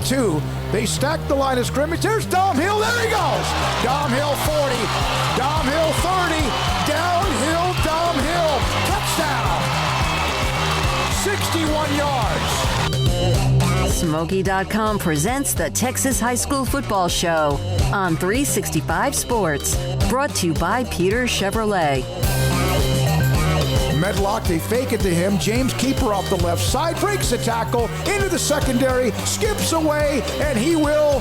and 2. They stack the line of scrimmage. There's Dom Hill. There he goes. Dom Hill 40. Dom Hill 30. Downhill Dom Hill. Touchdown. 61 yards. Smoaky.com presents the Texas High School Football Show on 365 Sports. Brought to you by Peter Chevrolet. Medlock, they fake it to him. James Keeper off the left side, breaks the tackle, into the secondary, skips away, and he will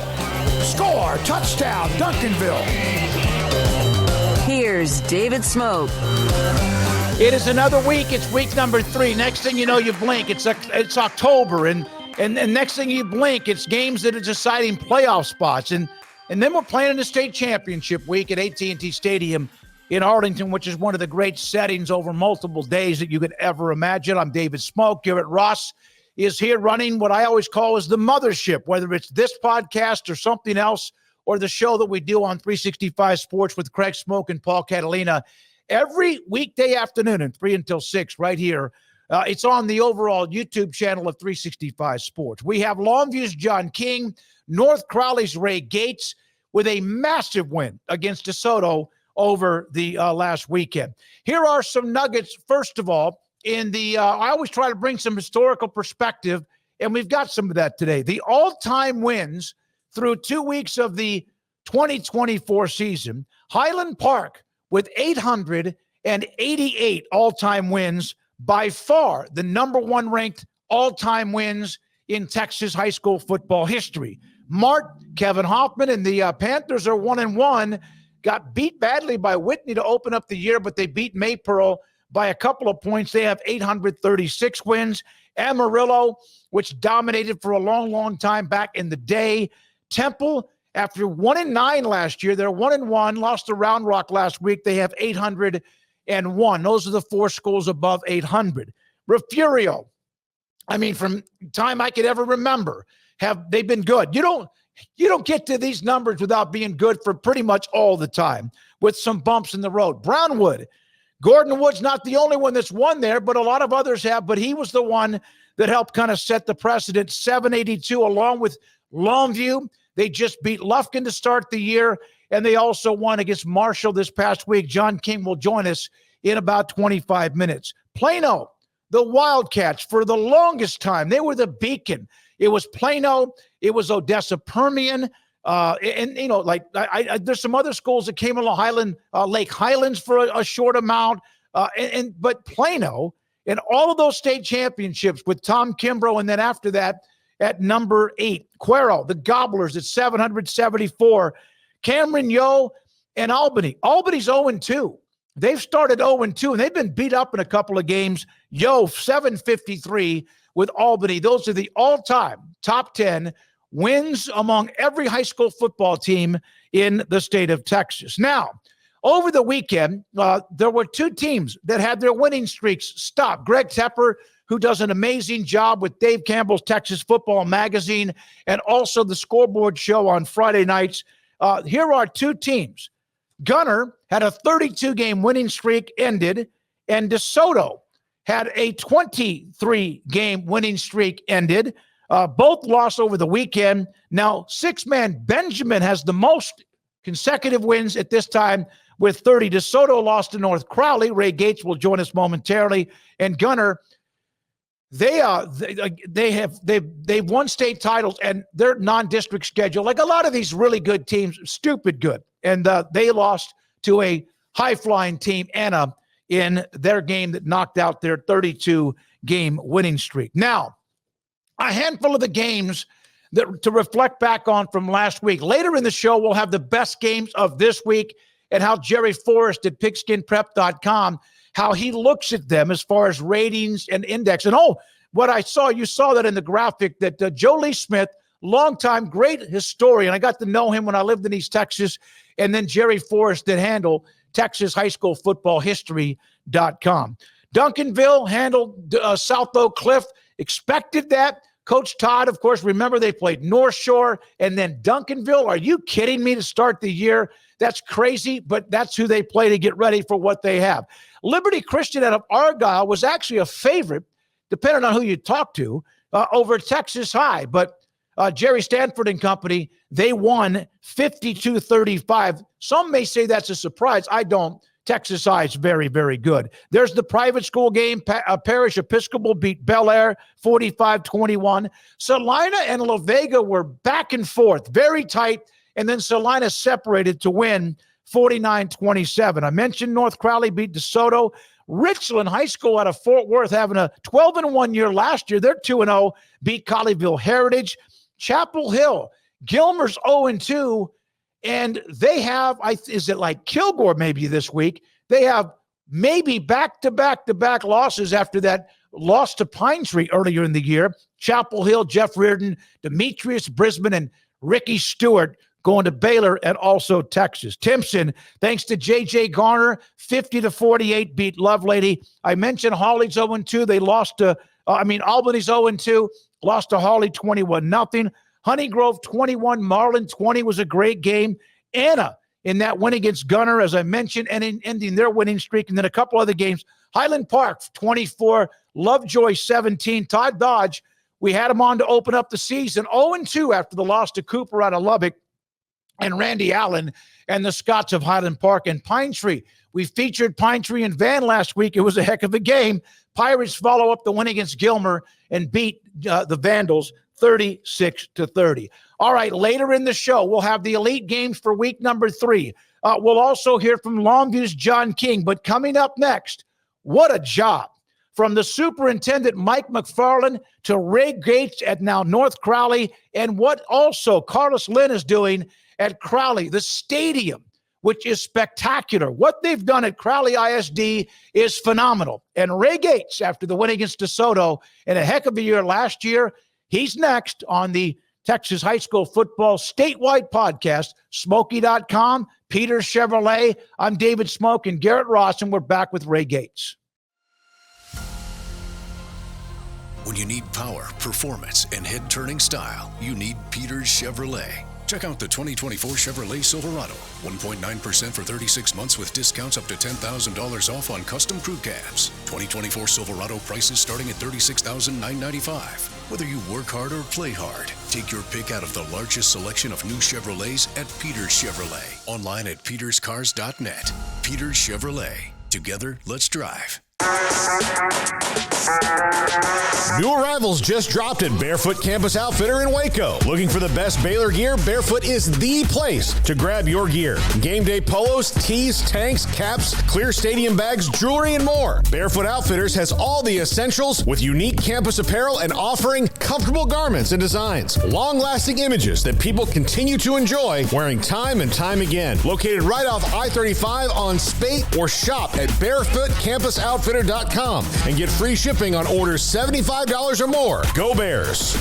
score. Touchdown, Duncanville. Here's David Smoke. It is another week. It's week number 3. Next thing you know, you blink. It's October, and next thing you blink, it's games that are deciding playoff spots. And then we're playing in the state championship week at AT&T Stadium in Arlington, which is one of the great settings over multiple days that you could ever imagine. I'm David Smoke. Garrett Ross is here running what I always call is the mothership, whether it's this podcast or something else, or the show that we do on 365 Sports with Craig Smoke and Paul Catalina every weekday afternoon at 3 until 6 right here. It's on the overall YouTube channel of 365 Sports. We have Longviews' John King, North Crowley's Ray Gates with a massive win against DeSoto over the last weekend. Here are some nuggets. First of all, in the I always try to bring some historical perspective, and we've got some of that today. The all-time wins through 2 weeks of the 2024 season. Highland Park with 888 all-time wins, by far the number 1 ranked all-time wins in Texas high school football history. Mart, Kevin Hoffman, and the Panthers are 1-1. Got beat badly by Whitney to open up the year, but they beat Maypearl by a couple of points. They have 836 wins. Amarillo, which dominated for a long, long time back in the day. Temple, after 1-9 last year, they're 1-1, lost to Round Rock last week. They have 801. Those are the 4 schools above 800. Refugio, I mean, from time I could ever remember, they've been good. You don't get to these numbers without being good for pretty much all the time, with some bumps in the road. Brownwood, Gordon Wood's not the only one that's won there, but a lot of others have, but he was the one that helped kind of set the precedent. 782 along with Longview. They just beat Lufkin to start the year, and they also won against Marshall this past week. John King will join us in about 25 minutes. Plano, the Wildcats, for the longest time, they were the beacon. It was Plano. It was Odessa Permian. There's some other schools that came along, Lake Highlands for a short amount. But Plano and all of those state championships with Tom Kimbrough, and then after that at number 8, Cuero, the Gobblers at 774. Cameron Yo and Albany. Albany's 0-2. They've started 0-2, and they've been beat up in a couple of games. Yo, 753 with Albany. Those are the all-time top 10 wins among every high school football team in the state of Texas. Now, over the weekend, there were 2 teams that had their winning streaks stopped. Greg Tepper, who does an amazing job with Dave Campbell's Texas Football Magazine and also the Scoreboard Show on Friday nights. Here are 2 teams. Gunner had a 32-game winning streak ended, and DeSoto had a 23-game winning streak ended. Both lost over the weekend. Now, 6-man Benjamin has the most consecutive wins at this time with 30. DeSoto lost to North Crowley. Ray Gates will join us momentarily. And Gunner, they've won state titles, and their non-district schedule, like a lot of these really good teams, stupid good. And they lost to a high-flying team, Anna, in their game that knocked out their 32-game winning streak. Now, a handful of the games that to reflect back on from last week. Later in the show, we'll have the best games of this week and how Jerry Forrest at pigskinprep.com, how he looks at them as far as ratings and index. And what I saw, you saw that in the graphic, that Joe Lee Smith, longtime great historian. I got to know him when I lived in East Texas. And then Jerry Forrest that handled Texas High School Football History.com. Duncanville handled South Oak Cliff. Expected that. Coach Todd, of course, remember they played North Shore and then Duncanville. Are you kidding me to start the year? That's crazy, but that's who they play to get ready for what they have. Liberty Christian out of Argyle was actually a favorite, depending on who you talk to, over Texas High. But Jerry Stanford and company, they won 52-35. Some may say that's a surprise. I don't. Texas High is very, very good. There's the private school game. Parish Episcopal beat Bel Air 45-21. Salina and La Vega were back and forth, very tight, and then Salina separated to win 49-27. I mentioned North Crowley beat DeSoto. Richland High School out of Fort Worth having a 12-1 year last year. They're 2-0, beat Colleyville Heritage. Chapel Hill, Gilmer's 0-2, and they have, is it like Kilgore maybe this week? They have maybe back-to-back losses after that loss to Pine Tree earlier in the year. Chapel Hill, Jeff Reardon, Demetrius Brisbane, and Ricky Stewart going to Baylor and also Texas. Timpson, thanks to J.J. Garner, 50-48 beat Lovelady. I mentioned Hawley's 0-2. They lost to, Albany's 0-2, lost to Hawley 21-0. Honeygrove 21, Marlin 20 was a great game. Anna in that win against Gunner, as I mentioned, and in ending their winning streak. And then a couple other games. Highland Park 24, Lovejoy 17. Todd Dodge, we had him on to open up the season, 0-2 after the loss to Cooper out of Lubbock. And Randy Allen and the Scots of Highland Park and Pine Tree. We featured Pine Tree and Van last week. It was a heck of a game. Pirates follow up the win against Gilmer and beat the Vandals 36-30. All right, later in the show, we'll have the elite games for week number 3. We'll also hear from Longview's John King. But coming up next, what a job. From the superintendent, Mike McFarland, to Ray Gates at now North Crowley, and what also Carlos Lynn is doing at Crowley, the stadium, which is spectacular. What they've done at Crowley ISD is phenomenal. And Ray Gates, after the win against DeSoto in a heck of a year last year, he's next on the Texas High School Football Statewide Podcast, Smoaky.com, Peter Chevrolet. I'm David Smoke and Garrett Ross, and we're back with Ray Gates. When you need power, performance, and head-turning style, you need Peter's Chevrolet. Check out the 2024 Chevrolet Silverado. 1.9% for 36 months with discounts up to $10,000 off on custom crew cabs. 2024 Silverado prices starting at $36,995. Whether you work hard or play hard, take your pick out of the largest selection of new Chevrolets at Peter's Chevrolet. Online at peterscars.net. Peter's Chevrolet. Together, let's drive. New arrivals just dropped at Barefoot Campus Outfitter in Waco. Looking for the best Baylor gear? Barefoot is the place to grab your gear. Game day polos, tees, tanks, caps, clear stadium bags, jewelry, and more. Barefoot Outfitters has all the essentials with unique campus apparel and offering comfortable garments and designs. Long-lasting images that people continue to enjoy wearing time and time again. Located right off I-35 on Spate, or shop at barefootcampusoutfitter.com and get free shipping on orders $75 or more. Go Bears!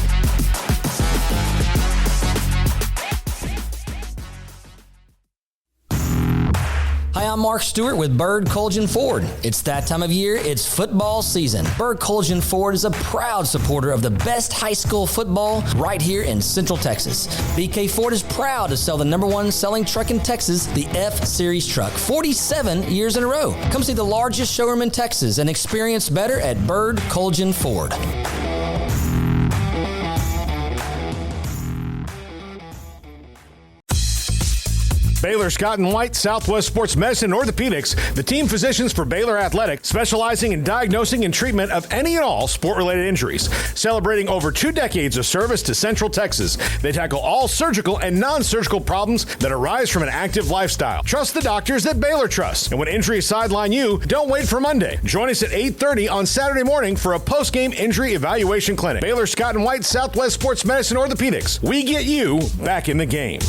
Hi, I'm Mark Stewart with Bird Colgin Ford. It's that time of year, it's football season. Bird Colgin Ford is a proud supporter of the best high school football right here in Central Texas. BK Ford is proud to sell the #1 selling truck in Texas, the F-Series truck, 47 years in a row. Come see the largest showroom in Texas and experience better at Bird Colgin Ford. Baylor Scott and White, Southwest Sports Medicine and Orthopedics, the team physicians for Baylor Athletics, specializing in diagnosing and treatment of any and all sport-related injuries. Celebrating over 2 decades of service to Central Texas, they tackle all surgical and non-surgical problems that arise from an active lifestyle. Trust the doctors that Baylor trusts. And when injuries sideline you, don't wait for Monday. Join us at 8:30 on Saturday morning for a post-game injury evaluation clinic. Baylor Scott and White, Southwest Sports Medicine Orthopedics. We get you back in the game.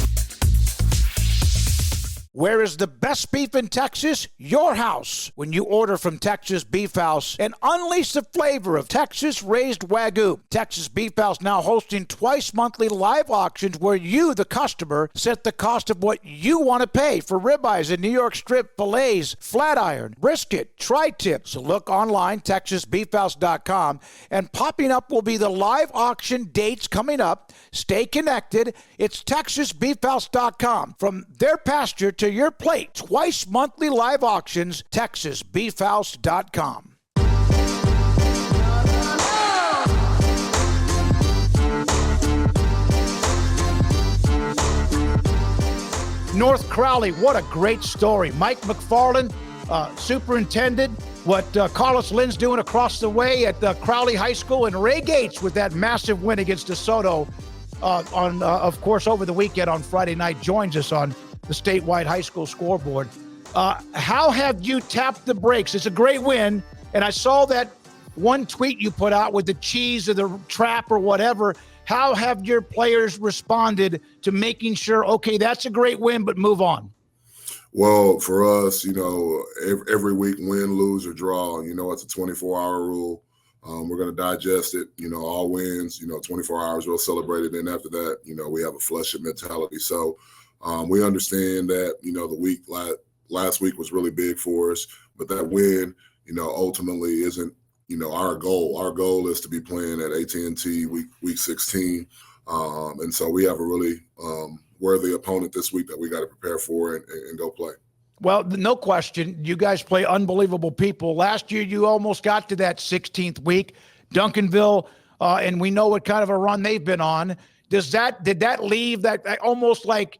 Where is the best beef in Texas? Your house. When you order from Texas Beef House and unleash the flavor of Texas-raised Wagyu. Texas Beef House now hosting twice monthly live auctions where you, the customer, set the cost of what you want to pay for ribeyes and New York strip, fillets, flat iron, brisket, tri-tip. So look online, TexasBeefHouse.com, and popping up will be the live auction dates coming up. Stay connected. It's TexasBeefHouse.com. From their pasture to your plate, twice monthly live auctions, TexasBeefHouse.com. North Crowley, what a great story. Mike McFarland, superintendent, what Carlos Lynn's doing across the way at Crowley High School, and Ray Gates with that massive win against DeSoto of course, over the weekend on Friday night, joins us on the statewide high school scoreboard. How have you tapped the brakes? It's a great win, and I saw that one tweet you put out with the cheese or the trap or whatever. How have your players responded to making sure, okay, that's a great win, but move on? Well, for us, every week, win, lose, or draw, it's a 24-hour rule. We're going to digest it, all wins, 24 hours, we'll celebrate it. Then after that, we have a flush it mentality. So we understand that, the week last week was really big for us, but that win, ultimately isn't, our goal. Our goal is to be playing at AT&T week 16. And so we have a really worthy opponent this week that we got to prepare for and go play. Well, no question. You guys play unbelievable people. Last year, you almost got to that 16th week. Duncanville, and we know what kind of a run they've been on. Did that leave that almost like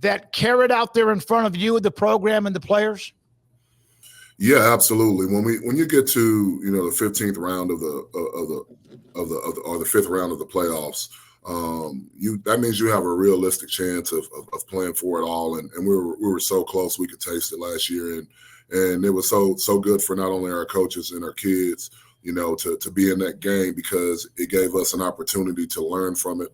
that carrot out there in front of you, the program and the players? Yeah, absolutely. When you get to the 15th round of the fifth round of the playoffs, that means you have a realistic chance of playing for it all, and we were so close we could taste it last year, and it was so good for not only our coaches and our kids, to be in that game, because it gave us an opportunity to learn from it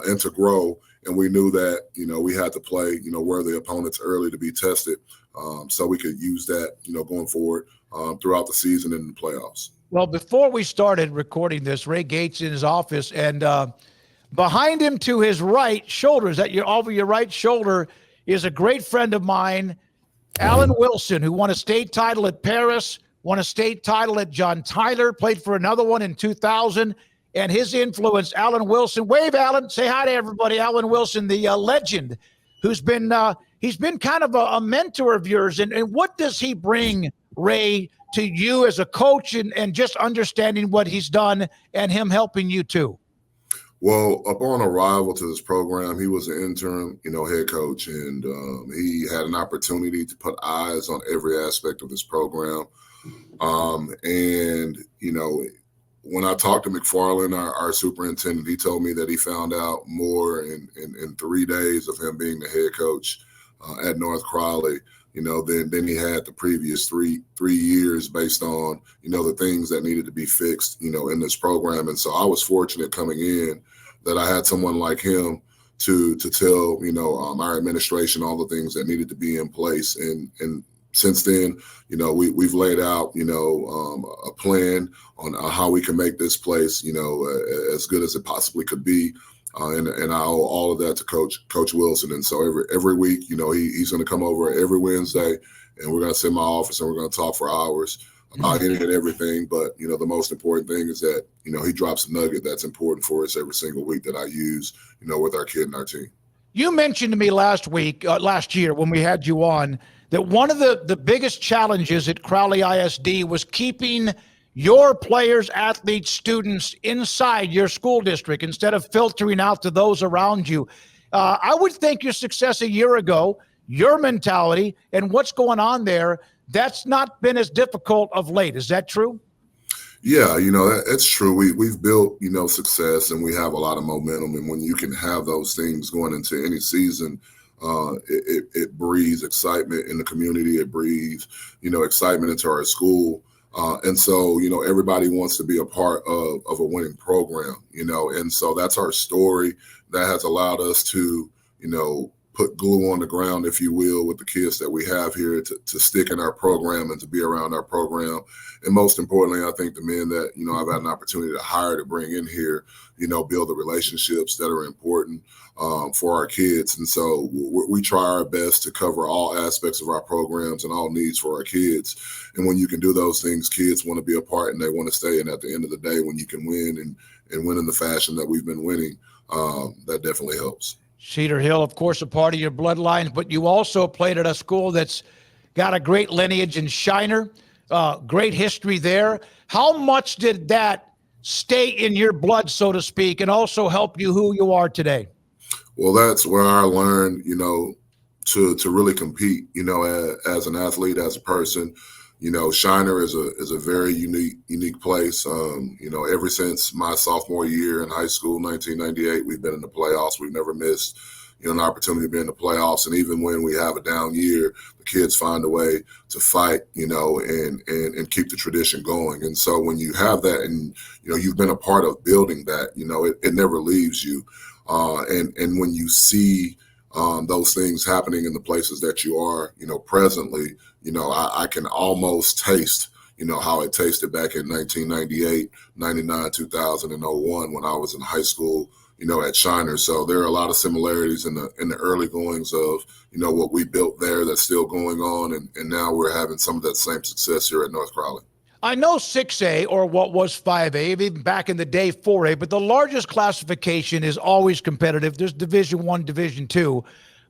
and to grow, and we knew that we had to play worthy opponents early to be tested, so we could use that going forward throughout the season and the playoffs. Well, before we started recording this, Ray Gates in his office, and behind him to his right shoulder, over your right shoulder, is a great friend of mine, Alan Wilson, who won a state title at Paris, won a state title at John Tyler, played for another one in 2000, and his influence, Alan Wilson. Wave, Alan. Say hi to everybody. Alan Wilson, the legend, who's been he's been kind of a mentor of yours. And what does he bring, Ray, to you as a coach and just understanding what he's done and him helping you too? Well, upon arrival to this program, he was an interim, head coach, and he had an opportunity to put eyes on every aspect of this program. When I talked to McFarland, our superintendent, he told me that he found out more in 3 days of him being the head coach at North Crowley, than he had the previous three years, based on, the things that needed to be fixed, in this program. And so I was fortunate coming in that I had someone like him to tell, our administration all the things that needed to be in place. And since then, we've laid out, a plan on how we can make this place, as good as it possibly could be. And I owe all of that to Coach Wilson. And so every week, he's going to come over every Wednesday, and we're going to sit in my office and we're going to talk for hours about any and everything. But, the most important thing is that, he drops a nugget that's important for us every single week that I use, with our kid and our team. You mentioned to me last year when we had you on, that one of the biggest challenges at Crowley ISD was keeping your players, athletes, students inside your school district instead of filtering out to those around you. I would think your success a year ago, your mentality and what's going on there, that's not been as difficult of late. Is that true? Yeah, that's true. We've built, success, and we have a lot of momentum. And when you can have those things going into any season, it breeds excitement in the community. It breeds, excitement into our school. And so, everybody wants to be a part of a winning program, and so that's our story that has allowed us to, put glue on the ground, if you will, with the kids that we have here to stick in our program and to be around our program. And most importantly, I think the men that, I've had an opportunity to hire to bring in here, build the relationships that are important for our kids. And so we try our best to cover all aspects of our programs and all needs for our kids. And when you can do those things, kids want to be a part and they want to stay. And at the end of the day, when you can win and win in the fashion that we've been winning, that definitely helps. Cedar Hill, of course, a part of your bloodlines, but you also played at a school that's got a great lineage in Shiner, great history there. How much did that stay in your blood, so to speak, and also help you who you are today? Well, that's where I learned, to really compete, as an athlete, as a person. Shiner is a very unique place. Ever since my sophomore year in high school, 1998, we've been in the playoffs. We've never missed, an opportunity to be in the playoffs. And even when we have a down year, the kids find a way to fight, and keep the tradition going. And so when you have that and, you've been a part of building that, it never leaves you. And when you see those things happening in the places that you are, presently, I can almost taste, how it tasted back in 1998, 99, 2000, and 01 when I was in high school, at Shiner. So there are a lot of similarities in the early goings of, what we built there that's still going on. And now we're having some of that same success here at North Crowley. I know 6A, or what was 5A, even back in the day 4A, but the largest classification is always competitive. There's Division I, Division II.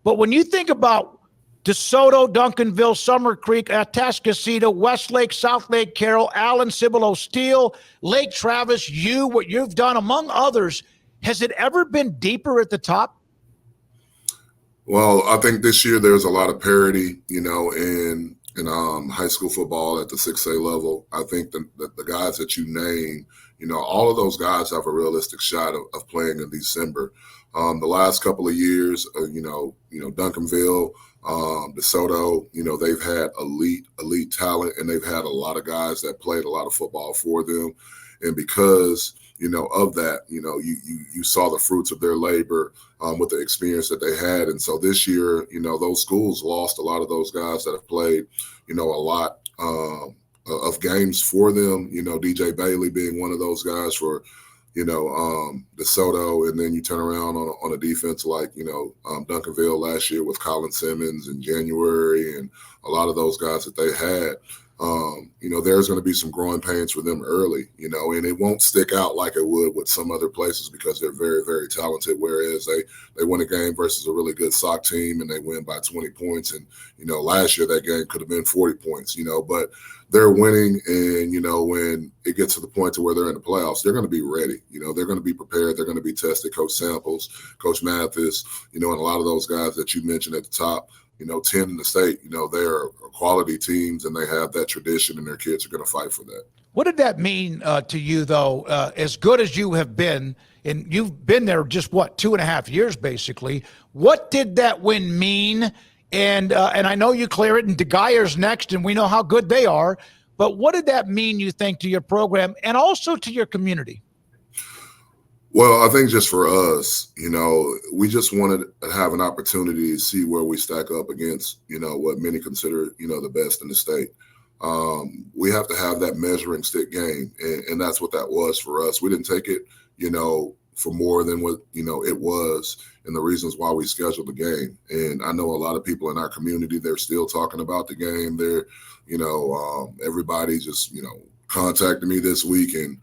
But when you think about DeSoto, Duncanville, Summer Creek, Atascocita, Westlake, South Lake Carroll, Allen, Cibolo, Steele, Lake Travis, what you've done, among others, has it ever been deeper at the top? Well, I think this year there's a lot of parity, in high school football at the 6A level. I think the guys that you name, all of those guys have a realistic shot of playing in December. The last couple of years, Duncanville, DeSoto, they've had elite talent, and they've had a lot of guys that played a lot of football for them. And because, of that, you saw the fruits of their labor with the experience that they had. And so this year, those schools lost a lot of those guys that have played, a lot of games for them, DJ Bailey being one of those guys for, DeSoto. And then you turn around on a defense like, Duncanville last year with Colin Simmons in January, and a lot of those guys that they had. There's going to be some growing pains for them early, and it won't stick out like it would with some other places because they're very, very talented. Whereas they win a game versus a really good SOC team and they win by 20 points. And, last year that game could have been 40 points, but they're winning. And, when it gets to the point to where they're in the playoffs, they're going to be ready. They're going to be prepared. They're going to be tested. Coach Samples, Coach Mathis, and a lot of those guys that you mentioned at the top, 10 in the state, they're quality teams and they have that tradition, and their kids are going to fight for that. What did that mean to you, though, as good as you have been, and you've been there just, 2.5 years, basically. What did that win mean? And I know you clear it, and DeGuyer's next, and we know how good they are. But what did that mean, you think, to your program and also to your community? Well, I think just for us, we just wanted to have an opportunity to see where we stack up against, what many consider, the best in the state. We have to have that measuring stick game, and that's what that was for us. We didn't take it, for more than what, it was, and the reasons why we scheduled the game. And I know a lot of people in our community, they're still talking about the game. They're, everybody just, contacted me this week, and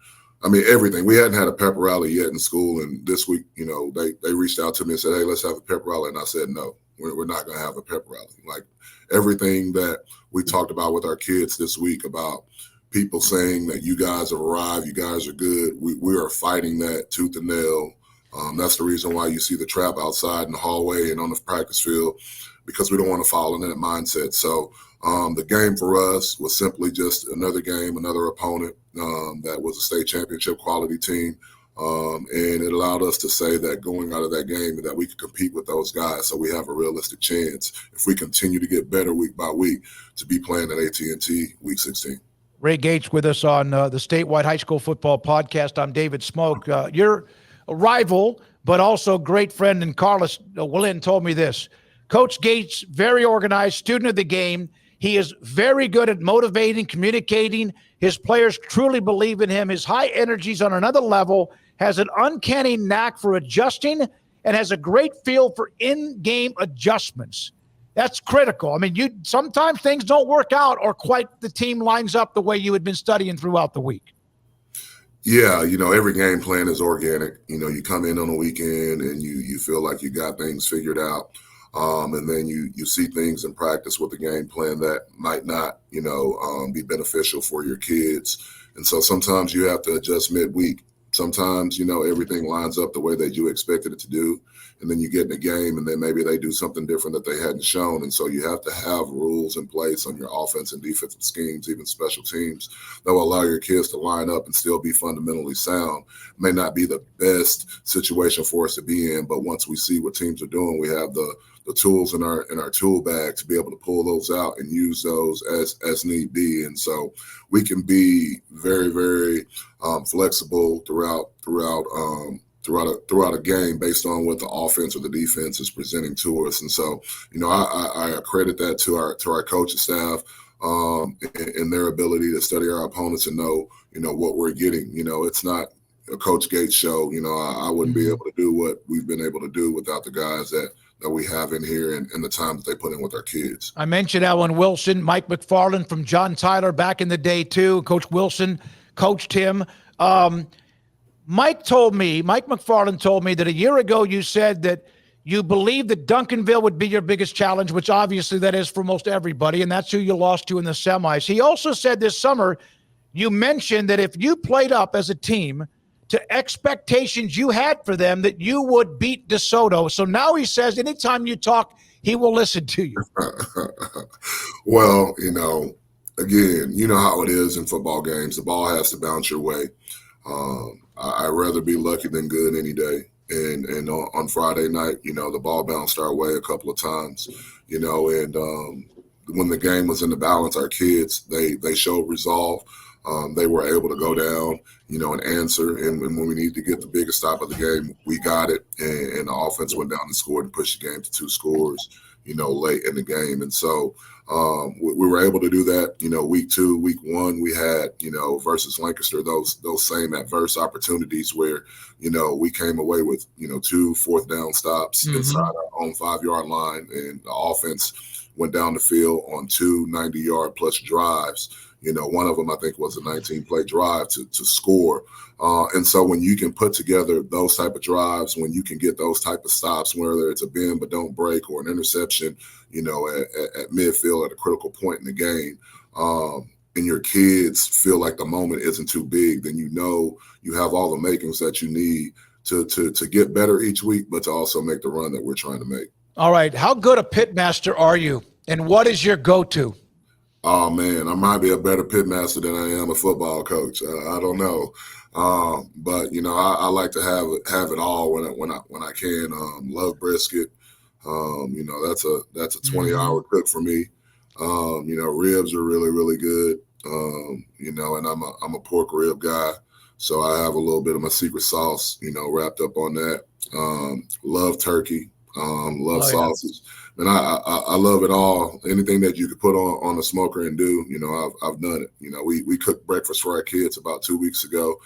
everything. We hadn't had a pep rally yet in school, and this week, they reached out to me and said, "Hey, let's have a pep rally." And I said, "No, we're not going to have a pep rally." Like everything that we talked about with our kids this week about people saying that you guys have arrived, you guys are good. We are fighting that tooth and nail. That's the reason why you see the trap outside in the hallway and on the practice field, because we don't want to fall into that mindset. So the game for us was simply just another game, another opponent that was a state championship quality team. And it allowed us to say that going out of that game that we could compete with those guys. So we have a realistic chance, if we continue to get better week by week, to be playing at AT&T week 16. Ray Gates with us on the Statewide High School Football Podcast. I'm David Smoke. You're a rival, but also great friend. And Carlos Willin told me this. Coach Gates, very organized, student of the game. He is very good at motivating, communicating. His players truly believe in him. His high energy's on another level, has an uncanny knack for adjusting, and has a great feel for in-game adjustments. That's critical. Sometimes things don't work out or quite the team lines up the way you had been studying throughout the week. Yeah, every game plan is organic. You come in on a weekend and you feel like you got things figured out. And then you see things in practice with the game plan that might not, be beneficial for your kids. And so sometimes you have to adjust midweek sometimes, everything lines up the way that you expected it to do. And then you get in a game and then maybe they do something different that they hadn't shown. And so you have to have rules in place on your offense and defensive schemes, even special teams, that will allow your kids to line up and still be fundamentally sound. May not be the best situation for us to be in, but once we see what teams are doing, we have the tools in our tool bag to be able to pull those out and use those as need be. And so we can be very, very flexible throughout a game based on what the offense or the defense is presenting to us. And so, I credit that to our coaching staff and their ability to study our opponents and know what we're getting. It's not a Coach Gates show. I wouldn't be able to do what we've been able to do without the guys that we have in here and the time that they put in with our kids. I mentioned Alan Wilson, Mike McFarland from John Tyler back in the day too. Coach Wilson coached him. Mike McFarland told me that a year ago you said that you believed that Duncanville would be your biggest challenge, which obviously that is for most everybody, and that's who you lost to in the semis. He also said this summer you mentioned that if you played up as a team to expectations you had for them, that you would beat DeSoto. So now he says anytime you talk, he will listen to you. Well, again, you know how it is in football games. The ball has to bounce your way. I'd rather be lucky than good any day. And on Friday night, the ball bounced our way a couple of times, and when the game was in the balance, our kids, they showed resolve. They were able to go down, and answer. And when we needed to get the biggest stop of the game, we got it. And the offense went down and scored and pushed the game to 2 scores, late in the game. And so we were able to do that. Week 2, week 1, we had, versus Lancaster, those same adverse opportunities where, we came away with, 2 fourth down stops inside our own 5-yard line. And the offense went down the field on 2 90-yard plus drives. One of them, I think, was a 19-play drive to score. And so when you can put together those type of drives, when you can get those type of stops, whether it's a bend but don't break or an interception, at midfield at a critical point in the game, and your kids feel like the moment isn't too big, then you have all the makings that you need to get better each week, but to also make the run that we're trying to make. All right. How good a pitmaster are you? And what is your go-to? Oh man, I might be a better pitmaster than I am a football coach. I don't know, but I like to have it all when I can. Love brisket. That's a 20-hour cook for me. Ribs are really, really good. And I'm a pork rib guy, so I have a little bit of my secret sauce, wrapped up on that. Love turkey. Love sausage. And I love it all. Anything that you could put on a smoker and do, I've done it. We cooked breakfast for our kids about 2 weeks ago,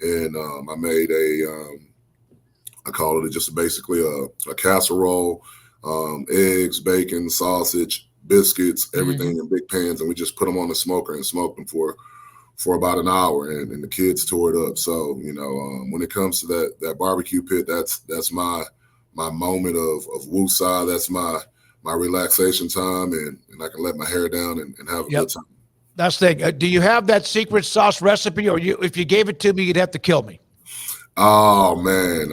and I made I call it just basically a casserole, eggs, bacon, sausage, biscuits, everything in big pans, and we just put them on the smoker and smoked them for about an hour, and the kids tore it up. So when it comes to that barbecue pit, that's my moment of woosah. That's my relaxation time, and I can let my hair down and have a good time. That's the thing. Do you have that secret sauce recipe, or if you gave it to me, you'd have to kill me? Oh man!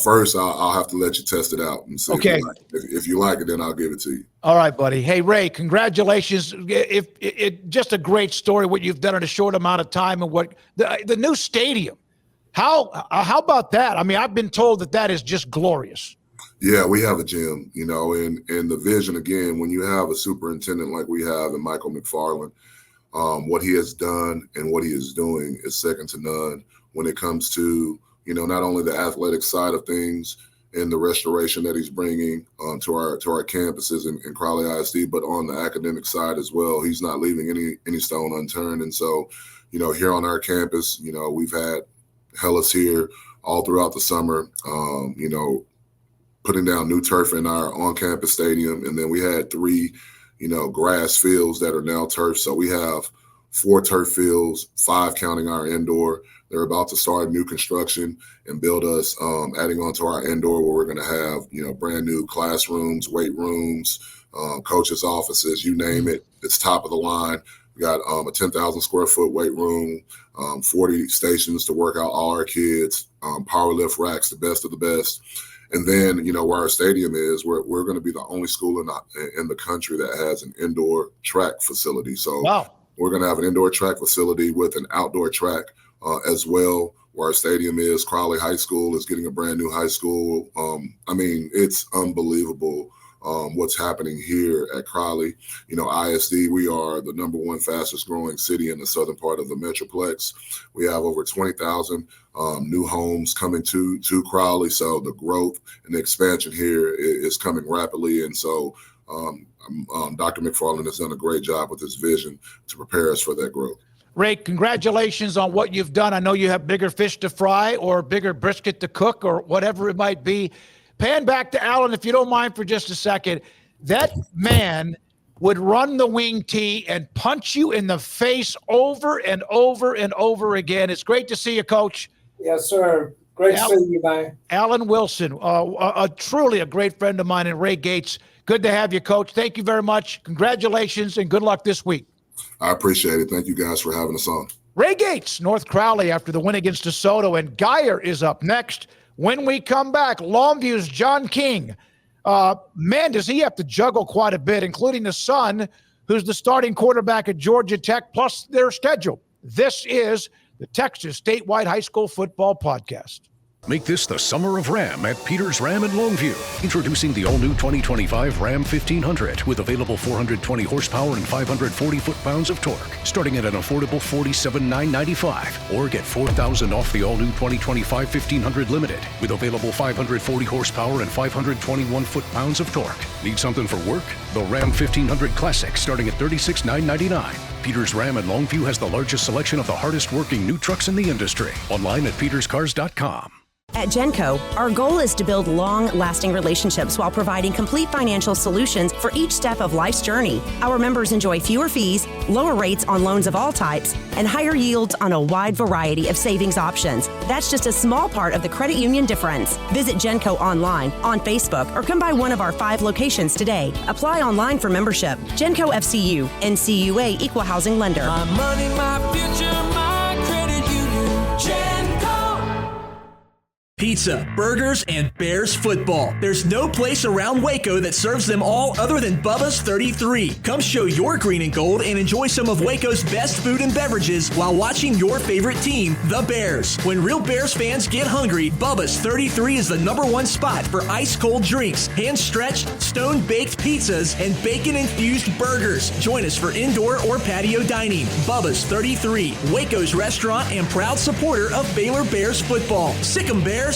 First, I'll have to let you test it out and see. Okay. If you like it, then I'll give it to you. All right, buddy. Hey, Ray, congratulations! It just a great story what you've done in a short amount of time, and what the new stadium. How about that? I mean, I've been told that is just glorious. Yeah, we have a gym, and the vision, again, when you have a superintendent like we have in Michael McFarland, what he has done and what he is doing is second to none when it comes to, not only the athletic side of things and the restoration that he's bringing to our campuses in Crowley ISD, but on the academic side as well. He's not leaving any stone unturned. And so, here on our campus, we've had Hellas here all throughout the summer, putting down new turf in our on-campus stadium. And then we had 3, grass fields that are now turf. So we have 4 turf fields, 5 counting our indoor. They're about to start new construction and build us, adding on to our indoor, where we're going to have, brand new classrooms, weight rooms, coaches' offices, you name it. It's top of the line. We got a 10,000 square foot weight room, 40 stations to work out all our kids, power lift racks, the best of the best. And then, where our stadium is, we're going to be the only school in the country that has an indoor track facility. So we're going to have an indoor track facility with an outdoor track as well. Where our stadium is, Crowley High School is getting a brand new high school. It's unbelievable what's happening here at Crowley. ISD, we are the number one fastest growing city in the southern part of the Metroplex. We have over 20,000 new homes coming to Crowley. So the growth and the expansion here is coming rapidly. And so Dr. McFarland has done a great job with his vision to prepare us for that growth. Ray, congratulations on what you've done. I know you have bigger fish to fry or bigger brisket to cook or whatever it might be. Pan back to Alan, if you don't mind for just a second. That man would run the wing tee and punch you in the face over and over and over again. It's great to see you, Coach. Yes, sir. Great to see you, man. Alan Wilson, truly a great friend of mine, and Ray Gates. Good to have you, Coach. Thank you very much. Congratulations and good luck this week. I appreciate it. Thank you guys for having us on. Ray Gates, North Crowley after the win against DeSoto, and Geyer is up next. When we come back, Longview's John King. Man, does he have to juggle quite a bit, including the son, who's the starting quarterback at Georgia Tech, plus their schedule. This is the Texas Statewide High School Football Podcast. Make this the summer of Ram at Peters Ram in Longview. Introducing the all-new 2025 Ram 1500 with available 420 horsepower and 540 foot-pounds of torque, starting at an affordable $47,995. Or get $4,000 off the all-new 2025 1500 Limited with available 540 horsepower and 521 foot-pounds of torque. Need something for work? The Ram 1500 Classic starting at $36,999. Peters Ram in Longview has the largest selection of the hardest-working new trucks in the industry. Online at peterscars.com. At Genco, our goal is to build long-lasting relationships while providing complete financial solutions for each step of life's journey. Our members enjoy fewer fees, lower rates on loans of all types, and higher yields on a wide variety of savings options. That's just a small part of the credit union difference. Visit Genco online, on Facebook, or come by one of our 5 locations today. Apply online for membership. Genco FCU, NCUA Equal Housing Lender. My money, my future, my credit union. Genco. Pizza, burgers, and Bears football. There's no place around Waco that serves them all other than Bubba's 33. Come show your green and gold and enjoy some of Waco's best food and beverages while watching your favorite team, the Bears. When real Bears fans get hungry, Bubba's 33 is the #1 spot for ice-cold drinks, hand-stretched, stone-baked pizzas, and bacon-infused burgers. Join us for indoor or patio dining. Bubba's 33, Waco's restaurant and proud supporter of Baylor Bears football. Sick 'em, Bears.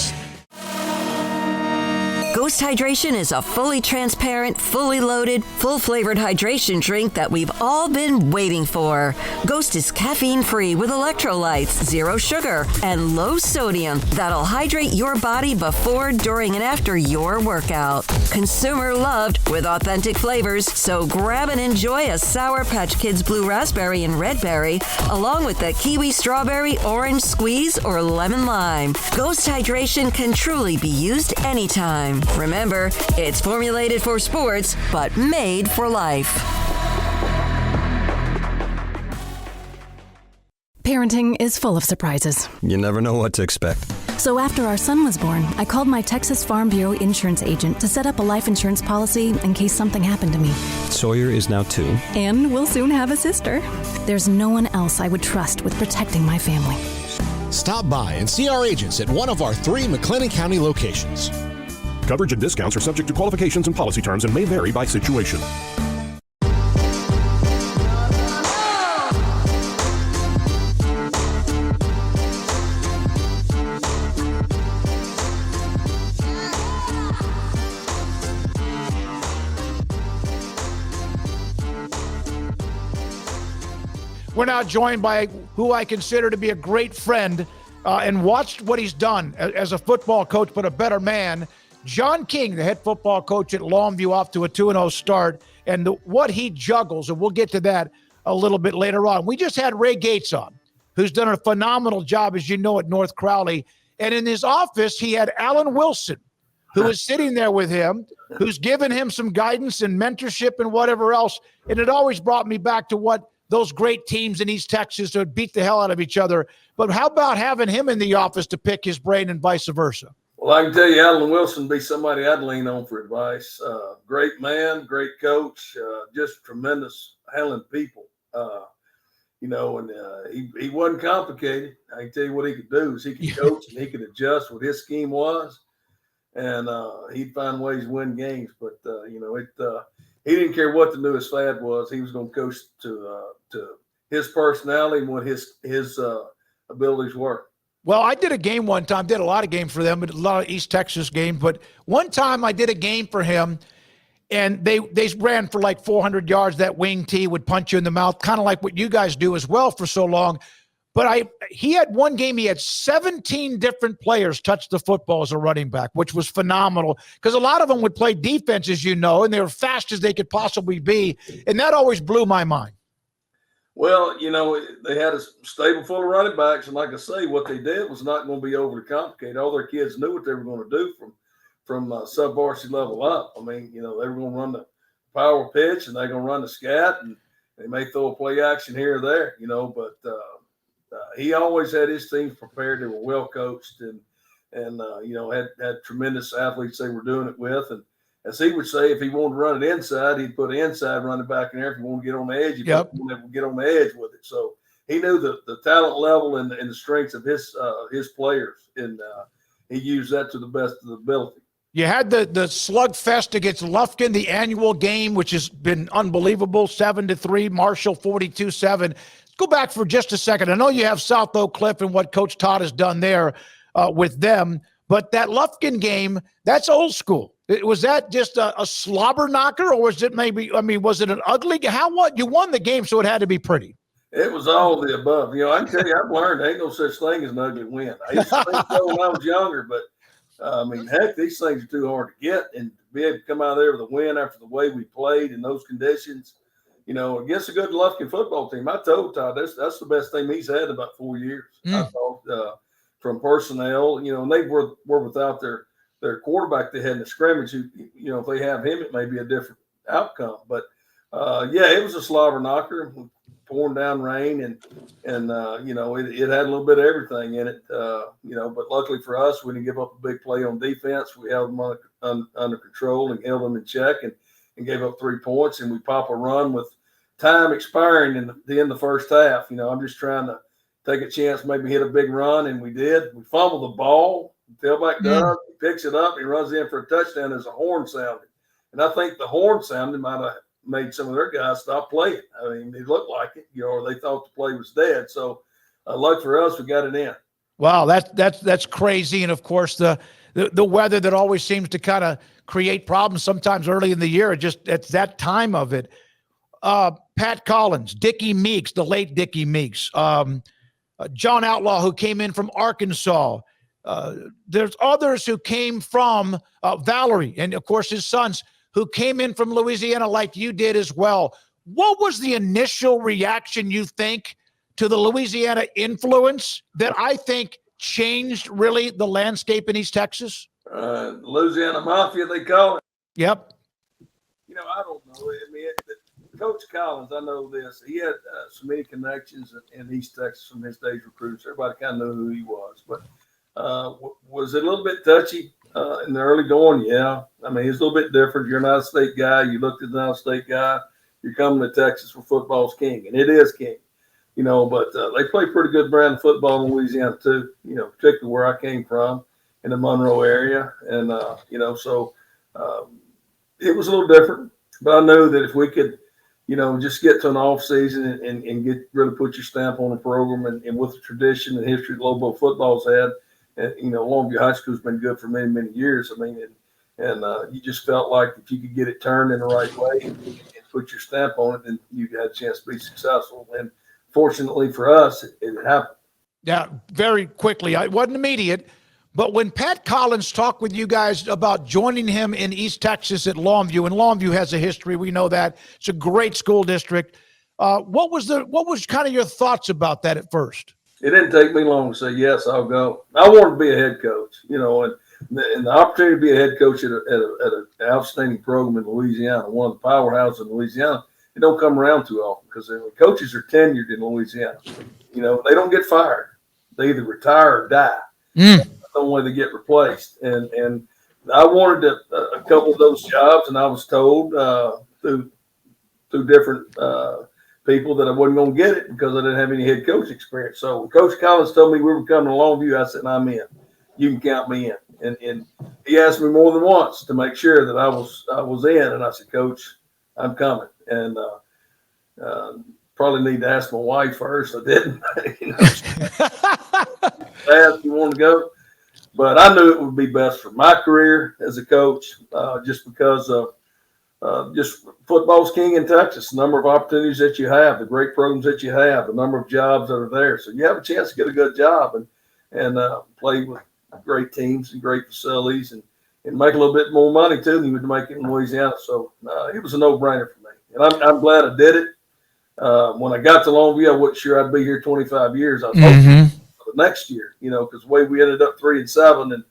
Ghost Hydration is a fully transparent, fully loaded, full-flavored hydration drink that we've all been waiting for. Ghost is caffeine-free with electrolytes, 0 sugar, and low sodium that'll hydrate your body before, during, and after your workout. Consumer loved with authentic flavors, so grab and enjoy a Sour Patch Kids Blue Raspberry and Red Berry, along with the Kiwi Strawberry, Orange Squeeze, or Lemon Lime. Ghost Hydration can truly be used anytime. Remember, it's formulated for sports, but made for life. Parenting is full of surprises. You never know what to expect. So after our son was born, I called my Texas Farm Bureau insurance agent to set up a life insurance policy in case something happened to me. Sawyer is now 2. And we'll soon have a sister. There's no one else I would trust with protecting my family. Stop by and see our agents at one of our 3 McLennan County locations. Coverage and discounts are subject to qualifications and policy terms and may vary by situation. We're now joined by who I consider to be a great friend and watched what he's done as a football coach, but a better man. John King, the head football coach at Longview, off to a 2-0 start, and what he juggles, and we'll get to that a little bit later on. We just had Ray Gates on, who's done a phenomenal job, as you know, at North Crowley. And in his office, he had Alan Wilson, who is sitting there with him, who's given him some guidance and mentorship and whatever else. And it always brought me back to what those great teams in East Texas that would beat the hell out of each other. But how about having him in the office to pick his brain and vice versa? Well, I can tell you, Alan Wilson would be somebody I'd lean on for advice. Great man, great coach, just tremendous handling people. He wasn't complicated. I can tell you what he could do is he could coach and he could adjust what his scheme was, and he'd find ways to win games. But he didn't care what the newest fad was. He was going to coach to his personality and what his abilities were. Well, I did a game one time, did a lot of games for them, but a lot of East Texas games. But one time I did a game for him, and they ran for like 400 yards. That wing tee would punch you in the mouth, kind of like what you guys do as well for so long. But he had one game, he had 17 different players touch the football as a running back, which was phenomenal because a lot of them would play defense, as you know, and they were fast as they could possibly be. And that always blew my mind. Well, they had a stable full of running backs, and like I say, what they did was not going to be overly complicated. All their kids knew what they were going to do from sub-varsity level up. I mean, they were going to run the power pitch, and they're going to run the scat, and they may throw a play action here or there, but he always had his teams prepared. They were well coached and had tremendous athletes they were doing it with. And as he would say, if he wanted to run it inside, he'd put an inside running back in there. If he wanted to get on the edge, he'd get on the edge with it. So he knew the talent level and the strengths of his players, and he used that to the best of the ability. You had the slugfest against Lufkin, the annual game, which has been unbelievable, 7-3, Marshall 42-7. Go back for just a second. I know you have South Oak Cliff and what Coach Todd has done there with them, but that Lufkin game, that's old school. Was that just a slobber knocker, or was it was it an ugly game? You won the game, so it had to be pretty. It was all the above. I can tell you, I've learned there ain't no such thing as an ugly win. I used to think so when I was younger, but heck, these things are too hard to get, and to be able to come out of there with a win after the way we played in those conditions, against a good Lufkin football team. I told Todd that's the best thing he's had in about 4 years. I thought from personnel, and they were without their quarterback they had in the scrimmage. Who, if they have him, it may be a different outcome. But it was a slobber knocker, pouring down rain, and it had a little bit of everything in it. But luckily for us, we didn't give up a big play on defense. We held them under control and held them in check, and gave up 3 points. And we pop a run with time expiring in the end of the first half. I'm just trying to take a chance, maybe hit a big run, and we did. We fumbled the ball. Tailback does, he picks it up, he runs in for a touchdown as a horn sounded. And I think the horn sounded might have made some of their guys stop playing. I mean, it looked like it, or they thought the play was dead. So, luck for us, we got it in. Wow, that's crazy. And of course, the weather that always seems to kind of create problems sometimes early in the year. It's that time of it. Pat Collins, Dickie Meeks, the late Dickie Meeks, John Outlaw, who came in from Arkansas. There's others who came from Valerie, and of course his sons who came in from Louisiana like you did as well. What was the initial reaction, you think, to the Louisiana influence that I think changed really the landscape in East Texas? Louisiana Mafia, they call it. Yep. I don't know. Coach Collins, I know this. He had so many connections in East Texas from his days recruits. Everybody kind of knew who he was. But was it a little bit touchy in the early going? Yeah. I mean, it's a little bit different. You're an out-of-state guy. You looked at an out-of-state guy. You're coming to Texas where football's king, and it is king. But they play pretty good brand of football in Louisiana too, particularly where I came from in the Monroe area. And, so it was a little different. But I knew that if we could, just get to an off season and really put your stamp on the program and with the tradition and history Lobo football's had, and, Longview High School's been good for many, many years. I mean, and you just felt like if you could get it turned in the right way and put your stamp on it, then you had a chance to be successful. And fortunately for us, it happened. Yeah, very quickly. It wasn't immediate. But when Pat Collins talked with you guys about joining him in East Texas at Longview, and Longview has a history, we know that. It's a great school district. What was kind of your thoughts about that at first? It didn't take me long to say, yes, I'll go. I wanted to be a head coach, and the opportunity to be a head coach at an outstanding program in Louisiana, one of the powerhouses in Louisiana, it don't come around too often because coaches are tenured in Louisiana. You know, they don't get fired. They either retire or die. That's the only way they get replaced. And I wanted a couple of those jobs, and I was told through different people that I wasn't going to get it because I didn't have any head coach experience. So when Coach Collins told me we were coming to Longview, I said, I'm in. You can count me in. And he asked me more than once to make sure that I was in. And I said, Coach, I'm coming. And probably need to ask my wife first. I didn't. You know, asked you want to go. But I knew it would be best for my career as a coach, just because of just football's king in Texas, the number of opportunities that you have, the great programs that you have, the number of jobs that are there. So you have a chance to get a good job and play with great teams and great facilities and make a little bit more money too than you would make in Louisiana. So it was a no-brainer for me. And I'm glad I did it. When I got to Longview, I wasn't sure I'd be here 25 years. I was hoping for the next year, you know, because the way we ended up 3-7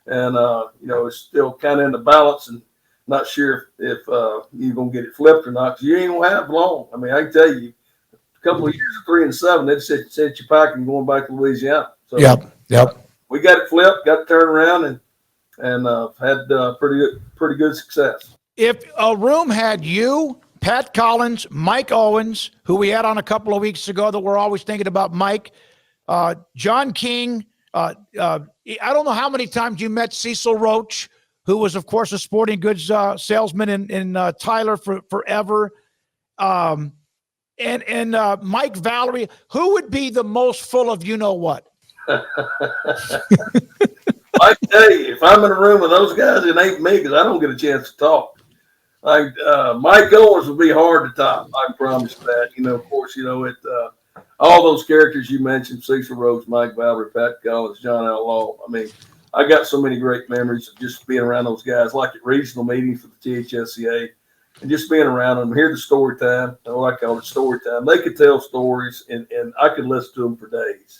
and you know, it's still kind of in the balance and not sure if you're going to get it flipped or not, because you ain't going to have long. I mean, I can tell you, a couple of years of 3-7, they'd set you packing going back to Louisiana. So we got it flipped, got it turned around, and had pretty good success. If a room had you, Pat Collins, Mike Owens, who we had on a couple of weeks ago that we're always thinking about Mike, John King, I don't know how many times you met Cecil Roach, who was, of course, a sporting goods salesman in Tyler forever, and Mike Valerie, who would be the most full of you-know-what? I tell you, if I'm in a room with those guys, it ain't me because I don't get a chance to talk. Like Mike Owens would be hard to top. I promise that. You know, of course, you know it. All those characters you mentioned: Cecil Rhodes, Mike Valerie, Pat Collins, John Outlaw. I mean, I got so many great memories of just being around those guys, like at regional meetings for the THSCA, and just being around them. Hear the story time. What I call it story time. They could tell stories, and I could listen to them for days.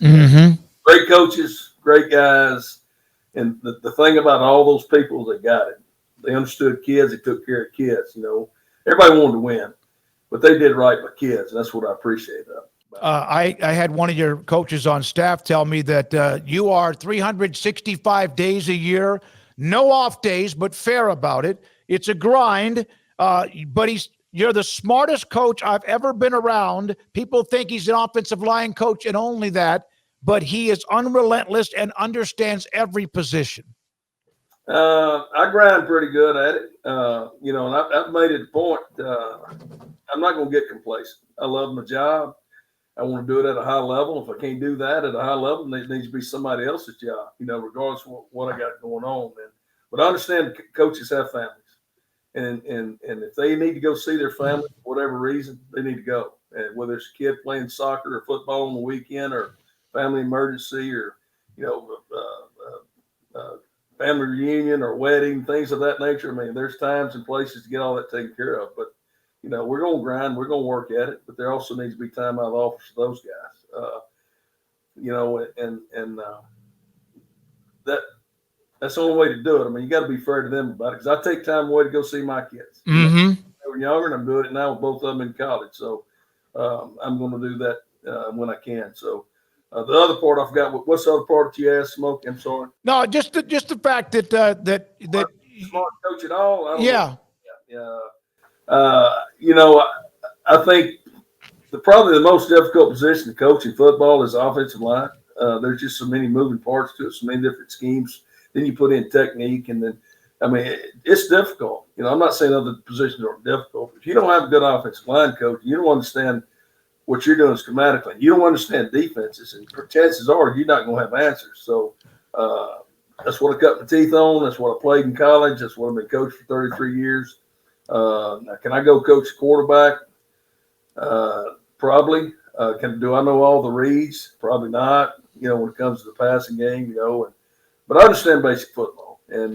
Great coaches, great guys. And the thing about all those people that got it, they understood kids. They took care of kids. You know, everybody wanted to win, but they did right by kids, and that's what I appreciate. I had one of your coaches on staff tell me that you are 365 days a year, no off days, but fair about it. It's a grind, but you're the smartest coach I've ever been around. People think he's an offensive line coach and only that, but he is unrelentless and understands every position. I grind pretty good at it, you know, and I've made it a point. I'm not going to get complacent. I love my job. I want to do it at a high level. If I can't do that at a high level, then it needs to be somebody else's job, you know, regardless of what I got going on. But I understand coaches have families, and if they need to go see their family for whatever reason, they need to go. And whether it's a kid playing soccer or football on the weekend or family emergency or, you know, family reunion or wedding, things of that nature. I mean, there's times and places to get all that taken care of. But, you know, we're going to grind. We're going to work at it. But there also needs to be time out of the office for those guys. You know, and that's the only way to do it. I mean, you got to be fair to them about it because I take time away to go see my kids. They were younger, and I'm doing it now with both of them in college. So I'm going to do that when I can. So the other part I forgot. What's the other part that you asked, Smoky? I'm sorry. No, just the fact that smart coach at all. I don't yeah. know. You know, I think probably the most difficult position to coach in football is offensive line. There's just so many moving parts to it, so many different schemes. Then you put in technique, and then, I mean, it's difficult. You know, I'm not saying other positions are difficult, but if you don't have a good offensive line coach, you don't understand what you're doing schematically. You don't understand defenses, and chances are you're not going to have answers. So that's what I cut my teeth on. That's what I played in college. That's what I've been coached for 33 years. Now, can I go coach quarterback? Probably. Do I know all the reads? Probably not. You know, when it comes to the passing game, you know, but I understand basic football, and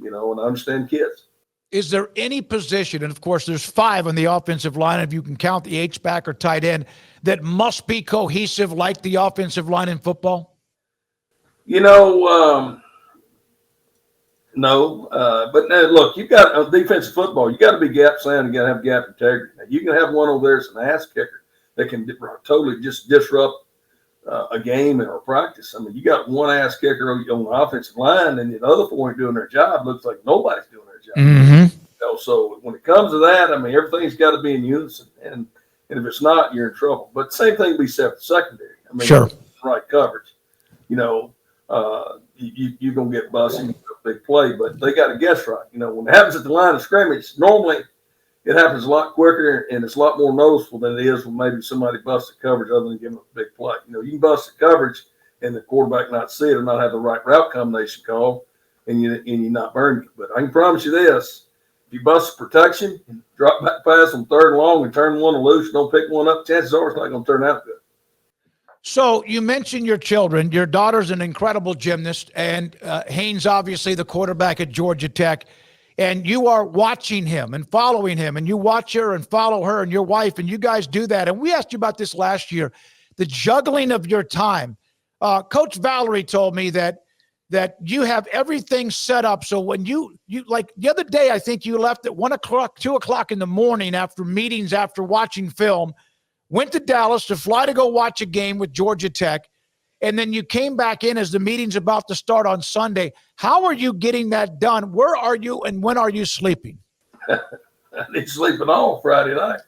you know, and I understand kids. Is there any position, and of course there's 5 on the offensive line, if you can count the H-back or tight end, that must be cohesive like the offensive line in football? You know, No, but now, look, you got on defensive football. You got to be gap sound. You got to have gap integrity. Now, you can have one over there that's an ass kicker that can totally just disrupt a game or practice. I mean, you got one ass kicker on the offensive line, and the other four ain't doing their job. Looks like nobody's doing their job. Mm-hmm. So when it comes to that, I mean, everything's got to be in unison, and if it's not, you're in trouble. But the same thing can be said for secondary. I mean, sure, right coverage. You're gonna get busted, big play, but they got to guess right. When it happens at the line of scrimmage, normally it happens a lot quicker and it's a lot more noticeable than it is when maybe somebody busts the coverage other than giving a big play. You can bust the coverage and the quarterback not see it or not have the right route combination called, and you not burn you. But I can promise you this: if you bust the protection, and drop back pass on 3rd and long and turn one loose, don't pick one up, chances are it's not going to turn out good. So you mentioned your children. Your daughter's an incredible gymnast, and Haynes, obviously the quarterback at Georgia Tech, and you are watching him and following him, and you watch her and follow her and your wife, and you guys do that. And we asked you about this last year, the juggling of your time. Coach Valerie told me that you have everything set up. So when you like the other day, I think you left at 1 o'clock, 2 o'clock in the morning after meetings, after watching film, went to Dallas to fly to go watch a game with Georgia Tech, and then you came back in as the meeting's about to start on Sunday. How are you getting that done? Where are you, and when are you sleeping? I didn't sleep at all Friday night.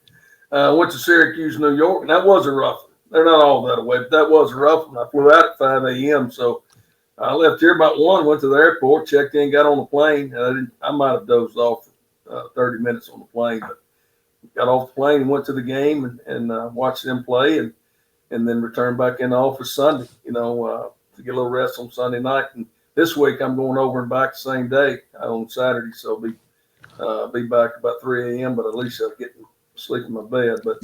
Went to Syracuse, New York, and that was a rough one. They're not all that away, but that was a rough one. I flew out at 5 a.m., so I left here about 1, went to the airport, checked in, got on the plane. I might have dozed off 30 minutes on the plane, but got off the plane and went to the game and watched them play and then returned back in the office Sunday, to get a little rest on Sunday night. And this week I'm going over and back the same day on Saturday. So I'll be back about 3 a.m., but at least I'll get sleep in my bed. But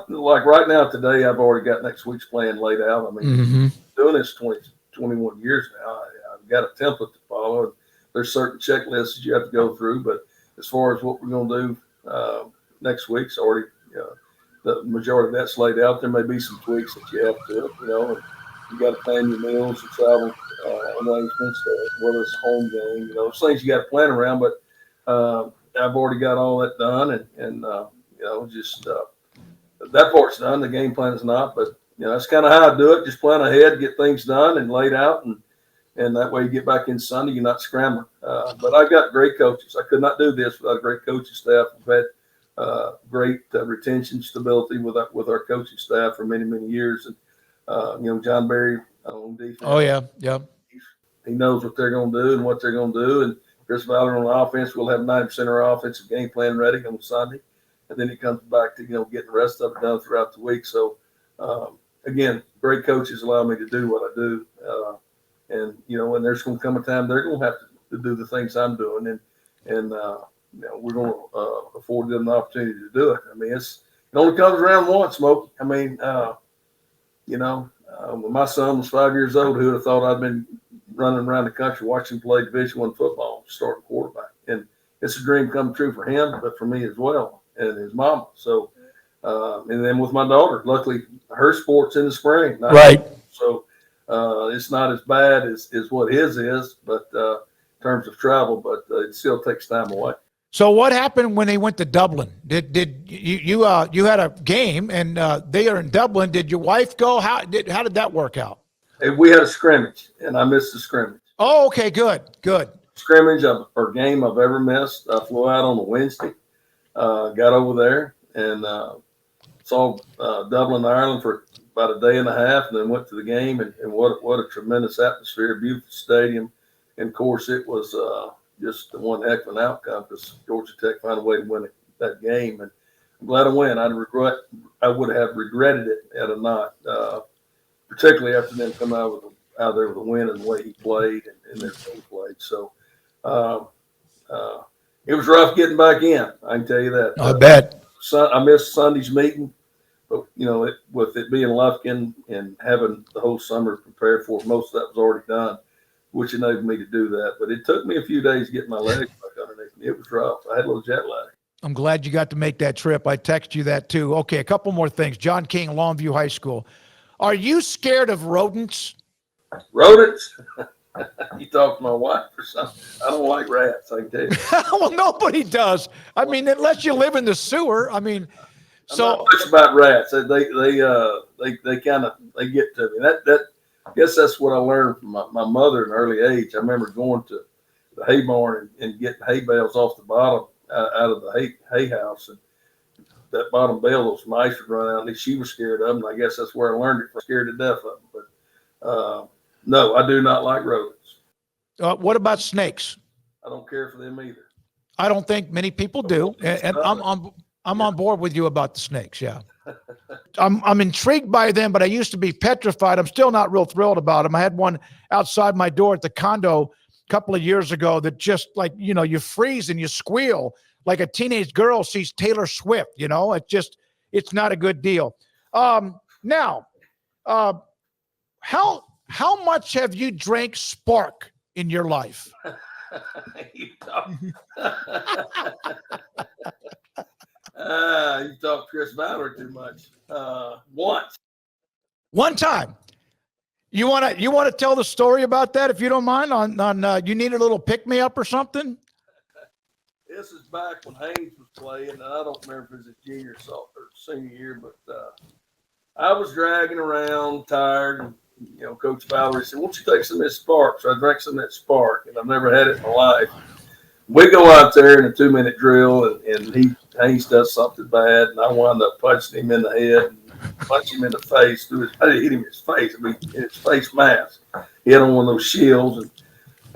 like right now today, I've already got next week's plan laid out. I mean, doing this 21 years now, I've got a template to follow. And there's certain checklists you have to go through, but as far as what we're going to do next week's already, the majority of that's laid out. There may be some tweaks that you have to, and you got to plan your meals, your travel arrangements, whether it's a home game, things you got to plan around. But I've already got all that done, and that part's done. The game plan is not, but that's kind of how I do it. Just plan ahead, get things done and laid out, and that way you get back in Sunday, you're not scrambling. But I've got great coaches. I could not do this without a great coaching staff. We've had great retention stability with our coaching staff for many, many years. And, John Berry on defense. Oh, yeah. He knows what they're going to do and what they're going to do. And Chris Ballard on the offense, we'll have 90% of our offensive game plan ready on Sunday. And then it comes back to, getting the rest of it done throughout the week. So, again, great coaches allow me to do what I do. And there's going to come a time they're going to have to do the things I'm doing. And we're going to afford them the opportunity to do it. I mean, it only comes around once, Smoky. I mean, when my son was 5 years old, who would have thought I'd been running around the country watching him play Division I football, starting quarterback. And it's a dream come true for him, but for me as well, and his mama. So, and then with my daughter, luckily her sport's in the spring. Right. So it's not as bad as what his is, but in terms of travel, but it still takes time away. So what happened when they went to Dublin? Did you had a game and they are in Dublin? Did your wife go? How did that work out? We had a scrimmage and I missed the scrimmage. Oh, okay, good. Scrimmage or game I've ever missed. I flew out on a Wednesday, got over there and saw Dublin, Ireland for about a day and a half, and then went to the game. And what a tremendous atmosphere, beautiful stadium, and of course it was just one heck of an outcome because Georgia Tech found a way to win that game. And I'm glad I went. I would have regretted it had I not, particularly after them coming out there with a win and the way he played and their team played. So it was rough getting back in. I can tell you that. I bet. I missed Sunday's meeting, but with it being Lufkin and having the whole summer prepared for it, most of that was already done, which enabled me to do that. But it took me a few days to get my legs back underneath me. It was rough. I had a little jet lag. I'm glad you got to make that trip. I text you that too. Okay, a couple more things. John King, Longview High School. Are you scared of rodents? Rodents? You talk to my wife or something. I don't like rats, I can tell you. Well, nobody does. I mean, unless you live in the sewer. I mean, I'm not much about rats. They kind of get to me. That I guess that's what I learned from my mother at an early age. I remember going to the hay barn and getting hay bales off the bottom out of the hay house, and that bottom bale, those mice would run out, and she was scared of them. And I guess that's where I learned it. I'm scared to death of them. But no, I do not like rodents. What about snakes? I don't care for them either. I don't think many people do, and I'm on board with you about the snakes. Yeah, I'm intrigued by them, but I used to be petrified. I'm still not real thrilled about them. I had one outside my door at the condo a couple of years ago that just like, you freeze and you squeal like a teenage girl sees Taylor Swift. It's not a good deal. Now, how much have you drank Spark in your life? You talk Chris Ballard too much. Once. One time. You want to tell the story about that, if you don't mind, on you need a little pick-me-up or something? This is back when Haynes was playing, and I don't remember if it was his junior or senior year, but I was dragging around, tired, and Coach Valerie said, "Why don't you take some of this Spark?" So I drank some of that Spark, and I've never had it in my life. We go out there in a 2-minute drill, and Haynes does something bad, and I wound up punching him in the head and punching him in the face. I didn't hit him in his face. I mean, in his face mask. He had on one of those shields, and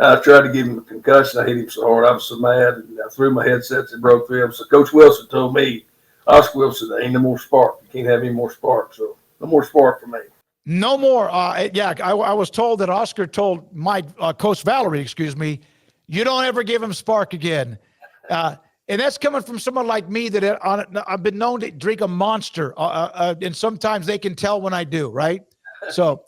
I tried to give him a concussion. I hit him so hard. I was so mad, and I threw my headsets and broke through them. So Coach Wilson told me, Oscar Wilson, there ain't no more Spark. You can't have any more Spark. So no more Spark for me. No more. I was told that Oscar told my Coach Valerie, you don't ever give him Spark again. And that's coming from someone like me that I've been known to drink a Monster. And sometimes they can tell when I do, right? So,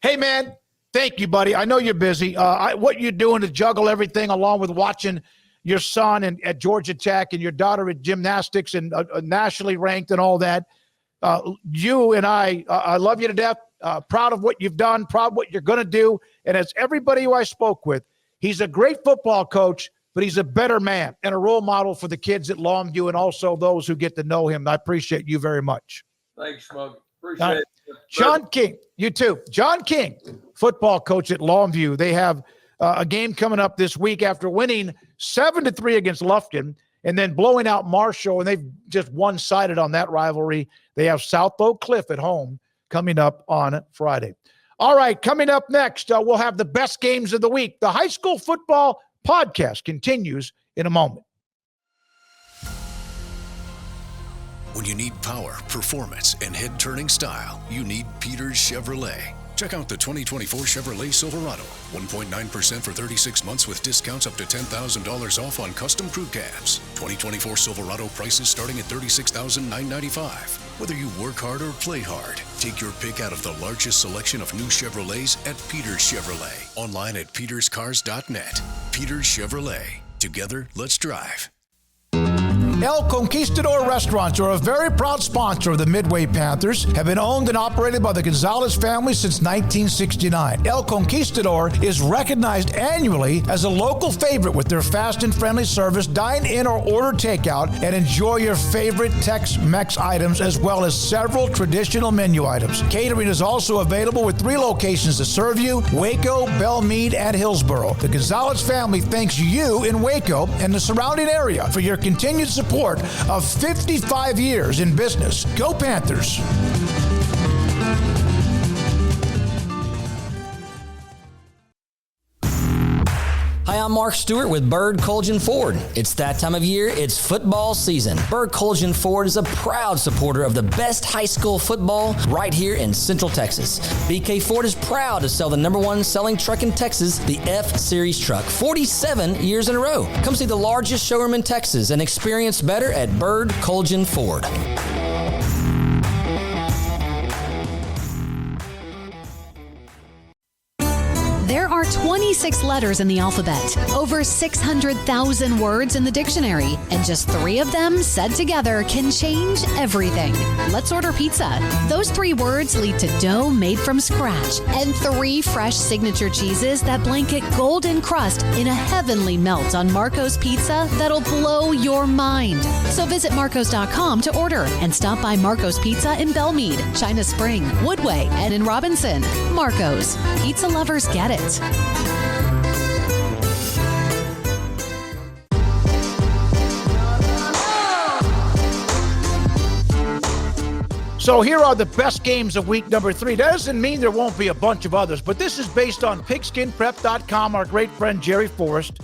hey, man, thank you, buddy. I know you're busy. What you're doing to juggle everything along with watching your son at Georgia Tech and your daughter at gymnastics and nationally ranked and all that. You and I love you to death. Proud of what you've done, proud of what you're going to do. And as everybody who I spoke with, he's a great football coach, but he's a better man and a role model for the kids at Longview and also those who get to know him. I appreciate you very much. Thanks, Smoaky. Appreciate it. John King, you too. John King, football coach at Longview. They have a game coming up this week after winning 7-3 against Lufkin and then blowing out Marshall, and they've just one-sided on that rivalry. They have South Oak Cliff at home coming up on Friday. All right, coming up next, we'll have the best games of the week. The high school football podcast continues in a moment. When you need power, performance, and head-turning style, you need Peters Chevrolet. Check out the 2024 Chevrolet Silverado. 1.9% for 36 months with discounts up to $10,000 off on custom crew cabs. 2024 Silverado prices starting at $36,995. Whether you work hard or play hard, take your pick out of the largest selection of new Chevrolets at Peters Chevrolet. Online at peterscars.net. Peters Chevrolet. Together, let's drive. El Conquistador restaurants are a very proud sponsor of the Midway Panthers, have been owned and operated by the Gonzalez family since 1969. El Conquistador is recognized annually as a local favorite with their fast and friendly service. Dine in or order takeout and enjoy your favorite Tex-Mex items as well as several traditional menu items. Catering is also available with 3 locations to serve you: Waco, Belmead, and Hillsboro. The Gonzalez family thanks you in Waco and the surrounding area for your continued support of 55 years in business. Go Panthers! Hi, I'm Mark Stewart with Bird Colgin Ford. It's that time of year, it's football season. Bird Colgin Ford is a proud supporter of the best high school football right here in Central Texas. BK Ford is proud to sell the #1 selling truck in Texas, the F-Series truck, 47 years in a row. Come see the largest showroom in Texas and experience better at Bird Colgin Ford. There are 26 letters in the alphabet, over 600,000 words in the dictionary, and just 3 of them said together can change everything. Let's order pizza. Those 3 words lead to dough made from scratch and 3 fresh signature cheeses that blanket golden crust in a heavenly melt on Marco's Pizza that'll blow your mind. So visit Marcos.com to order and stop by Marco's Pizza in Belmead, China Spring, Woodway, and in Robinson. Marco's. Pizza lovers get it. So here are the best games of week number 3. That doesn't mean there won't be a bunch of others, but this is based on pigskinprep.com, our great friend Jerry Forrest.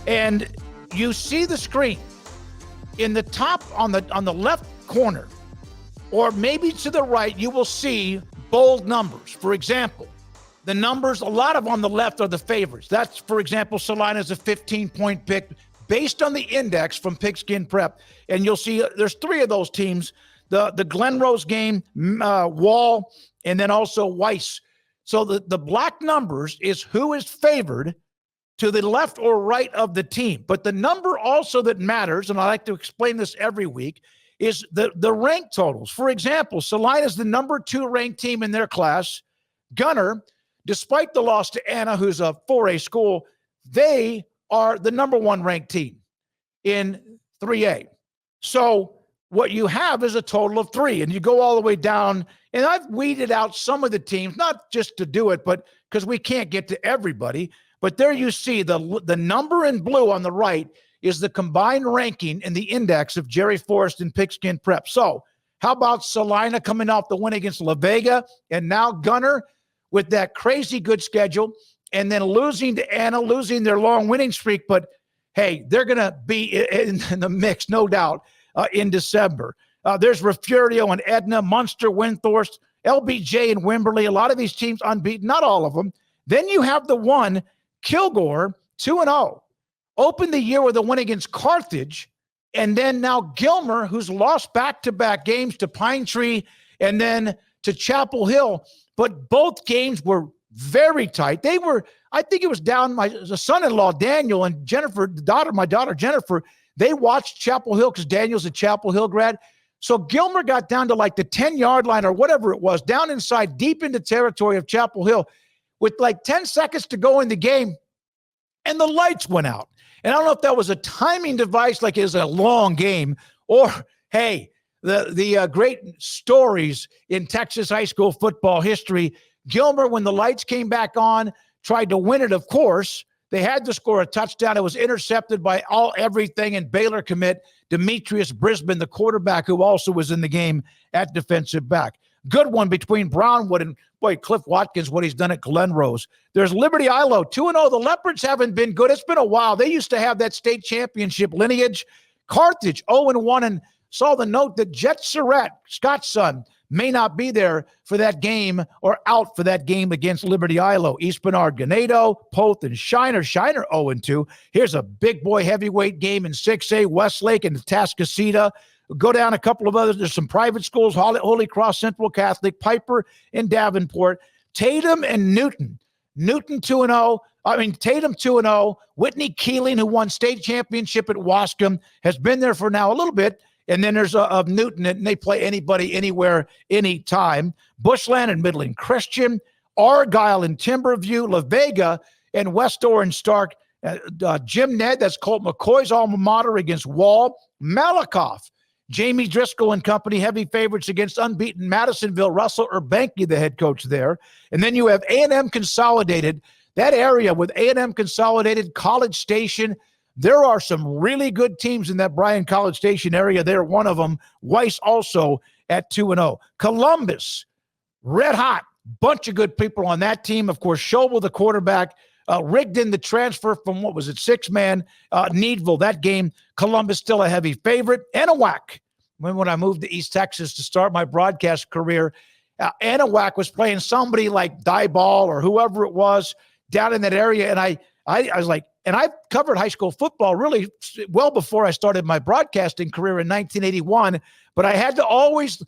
And you see the screen in the top on the left corner, or maybe to the right, you will see bold numbers. For example, the numbers, a lot of on the left are the favorites. That's, for example, Salina's a 15-point pick based on the index from Pigskin Prep. And you'll see there's 3 of those teams, the Glen Rose game, Wall, and then also Weiss. So the black numbers is who is favored to the left or right of the team. But the number also that matters, and I like to explain this every week, is the rank totals. For example, Salina's the number 2 ranked team in their class. Gunner, despite the loss to Anna, who's a 4A school, they are the number 1 ranked team in 3A. So what you have is a total of 3, and you go all the way down. And I've weeded out some of the teams, not just to do it, but because we can't get to everybody. But there you see the number in blue on the right is the combined ranking in the index of Jerry Forrest and Pigskin Prep. So how about Salina coming off the win against La Vega, and now Gunner with that crazy good schedule, and then losing to Anna, losing their long winning streak. But, hey, they're going to be in the mix, no doubt, in December. There's Refugio and Edna, Munster, Windthorst, LBJ and Wimberley. A lot of these teams unbeaten, not all of them. Then you have the one, Kilgore, 2-0. Opened the year with a win against Carthage. And then now Gilmer, who's lost back-to-back games to Pine Tree and then to Chapel Hill. But both games were very tight. They were, I think it was down, my son-in-law, Daniel, and Jennifer, my daughter, Jennifer, they watched Chapel Hill because Daniel's a Chapel Hill grad. So Gilmer got down to like the 10-yard line or whatever it was, down inside, deep into territory of Chapel Hill with like 10 seconds to go in the game, and the lights went out. And I don't know if that was a timing device, like it's a long game, or, hey, the great stories in Texas high school football history. Gilmer, when the lights came back on, tried to win it, of course. They had to score a touchdown. It was intercepted by everything, and Baylor commit Demetrius Brisbane, the quarterback, who also was in the game at defensive back. Good one between Brownwood and, Cliff Watkins, what he's done at Glen Rose. There's Liberty Ilo, 2-0. The Leopards haven't been good. It's been a while. They used to have that state championship lineage. Carthage, 0-1, and saw the note that Jet Surratt, Scott's son, may not be there for that game or out for that game against Liberty Ilo. East Bernard, Ganado, Poth, and Shiner. Shiner 0-2. Here's a big boy heavyweight game in 6A, Westlake and Tascasita. Go down a couple of others. There's some private schools, Holy Cross Central Catholic, Piper and Davenport, Tatum and Newton. Newton 2-0. Tatum 2-0. Whitney Keeling, who won state championship at Wascom, has been there for now a little bit. And then there's of Newton, and they play anybody, anywhere, anytime. Bushland and Midland Christian, Argyle and Timberview, La Vega and West Orange Stark. Jim Ned, that's Colt McCoy's alma mater, against Wall. Malakoff, Jamie Driscoll and company, heavy favorites against unbeaten Madisonville. Russell Urbanky, the head coach there. And then you have A&M Consolidated. That area with A&M Consolidated, College Station. There are some really good teams in that Bryan College Station area. They're one of them. Weiss also at 2-0. Columbus, red hot. Bunch of good people on that team. Of course, Schobel, the quarterback, rigged in the transfer from, six-man, Needville. That game, Columbus still a heavy favorite. Anahuac, when I moved to East Texas to start my broadcast career, Anahuac was playing somebody like Dieball or whoever it was down in that area. And I was like, and I've covered high school football really well before I started my broadcasting career in 1981, but I had to always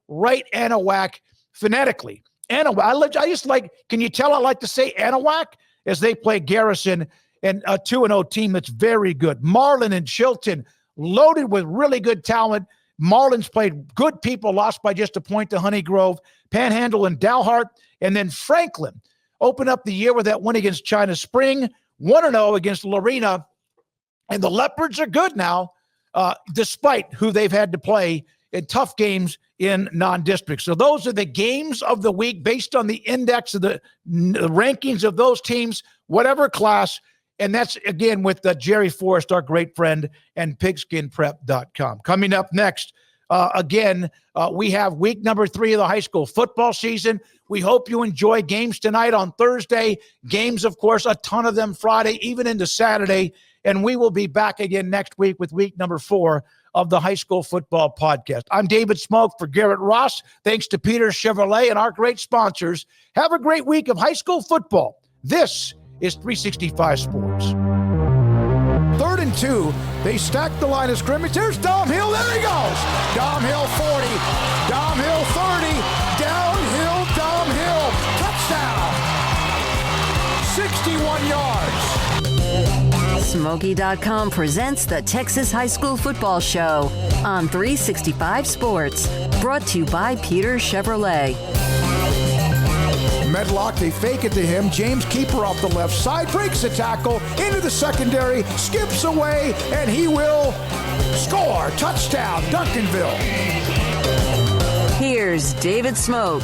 write Anahuac phonetically. Anahuac. I just like, can you tell I like to say Anahuac as they play Garrison, and a 2-0 team that's very good. Marlin and Chilton, loaded with really good talent. Marlin's played good people, lost by just a point to Honey Grove. Panhandle and Dalhart, and then Franklin opened up the year with that win against China Spring, 1-0 against Lorena. And the Leopards are good now, despite who they've had to play in tough games in non-district. So those are the games of the week based on the index of the rankings of those teams, whatever class. And that's, again, with Jerry Forrest, our great friend, and pigskinprep.com. Coming up next, we have week number 3 of the high school football season. We hope you enjoy games tonight on Thursday. Games, of course, a ton of them Friday, even into Saturday. And we will be back again next week with week number 4 of the High School Football Podcast. I'm David Smoke for Garrett Ross. Thanks to Peter Chevrolet and our great sponsors. Have a great week of high school football. This is 365 Sports. 3rd and 2. They stack the line of scrimmage. There's Dom Hill. There he goes. Dom Hill 40. Dom Hill 30. Downhill Dom Hill. Touchdown. 61 yards. Smoaky.com presents the Texas High School Football Show on 365 Sports. Brought to you by Peter Chevrolet. Medlock, they fake it to him. James Keeper off the left side, breaks the tackle, into the secondary, skips away, and he will score. Touchdown, Duncanville. Here's David Smoke.